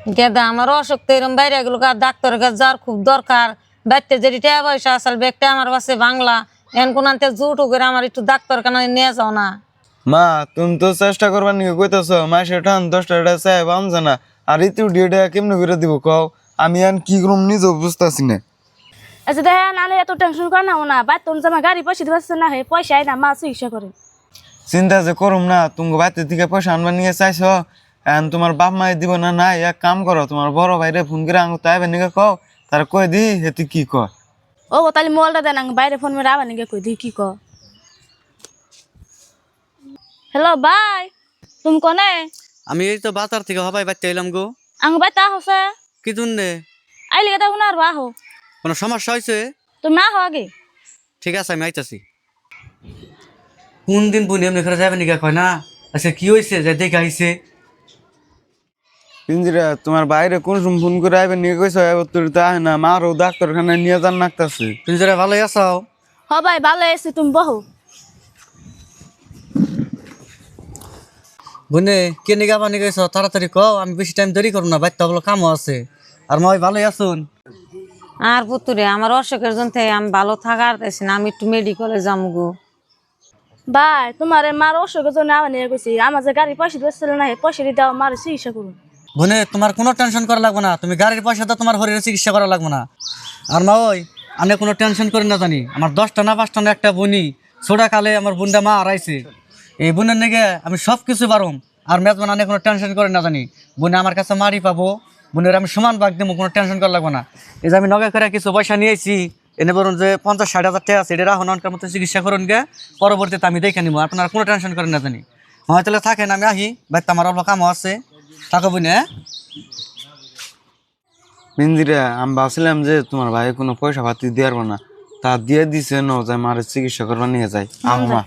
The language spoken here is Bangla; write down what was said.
গেদা আমার অসুখ তো এরম বাইরে গেল ডাক্তারের কাছে যাওয়ার খুব দরকার। বাড়িতে যেটি টাকা পয়সা আসল ব্যাগটা আমার কাছে বাংলা এন কোন আনতে জুট করে আমার একটু ডাক্তারখানা নিয়ে যাও না। মা তুমি তো চেষ্টা করবার নিয়ে কইতেছ মাসে টান 10 টাকা চাই বামছে না। আর ইতি ডিউটা কেমনে করে দিব কও? আমি আন কি করুম নিজেও বুঝতেছি না। আচ্ছা দেখেন নাহলে এত টেনশন কর না না বাদ তোর আমার গাড়ি পয়সা দিতে না হে পয়সা আই না মা চিকিৎসা করে। চিন্তা যে করুম না, তুমি বাড়িতে থেকে পয়সা আনবার নিয়ে চাইছো, এখন তোমার বাপ মাই দিব না। না এক কাম করো, তোমার বড় ভাইরে ফোন করে আঙু তাইবে নিকে কও, তার কই দি হেতি কি কয়। ও তাহলে মোবাইলটা দেন বাইরে ফোন মেরে আবার নিকে কই দি কি ক। হ্যালো বাই তুমি কনে? আমি এই তো বাজার থেকে হবাই বাচ্চা এলাম গো। আঙ বাই তা হসে কি জন্যে? আইলে এটা শুনার বা হো কোনো সমস্যা হয়েছে? তুমি না হো আগে। ঠিক আছে আমি আইতাছি। কোন দিন বুনি এমনি করে যাবে নিকা কয় না। আচ্ছা কি হয়েছে যে দেখে আইছে? পিঞ্জিরা তোমার বাইরে কোন সময় ফোন করে আইবে নিয়ে কইছো এবার তোর তো আহে না, মারও ডাক্তারখানায় নিয়ে যান নাকতাছে। তুমি যারা ভালোই আসাও? হ ভাই ভালো আছি তুমি বহো। বুনে কে নিগা পানি গেছ তাড়াতাড়ি কও, আমি বেশি টাইম দেরি করব না, বাচ্চা বলো কামও আছে। আর মই ভালোই আছুন? আর পুতুরে আমার অসুখের জন্য আমি ভালো থাকার চাইছি না, আমি একটু মেডিকেলে যাবো গো। ভাই তোমার মার অসুখের জন্য আবার নিয়ে গেছি আমার যে গাড়ি পয়সা দিচ্ছিল না হে পয়সা দিয়ে দাও মার চিকিৎসা করুন। বুনে তোমার কোনো টেনশন করা লাগবে না, তুমি গাড়ির পয়সা তো তোমার শরীরের চিকিৎসা করা লাগবে না। আর মা ওই আমি কোনো টেনশন করি না জানি, আমার 10টা না 5টা না একটা বুনি ছোটা কালে আমার বুনটা মা হারাইছে। এই বোনের নেগে আমি সব কিছু পারুম। আর মেজবান আনে কোনো টেনশন করে না জানি, বোনে আমার কাছে মারি পাবো, বোনের আমি সমান ভাগ দেবো, কোনো টেনশন করা লাগবে না। এই যে আমি নগে করে কিছু পয়সা নিয়েছি, এনে বলুন যে 50-60 হাজার টাকা আছে, এটা রাখুন অনকার মতো চিকিৎসা করুন গে, পরবর্তীতে আমি দেখে নিবো, আপনারা কোনো টেনশন করেন না জানি। হয় তাহলে থাকেন, আমি আহি বাড়িতে আমার অল্প কামও আছে, থাকো বুনে। পিঞ্জিরা আমি ভাবছিলাম যে তোমার ভাই কোনো পয়সা পাতি দিয়ে পারবো না, তা দিয়ে দিছে ন যে মারে চিকিৎসা করবার নিয়ে যায়। আমা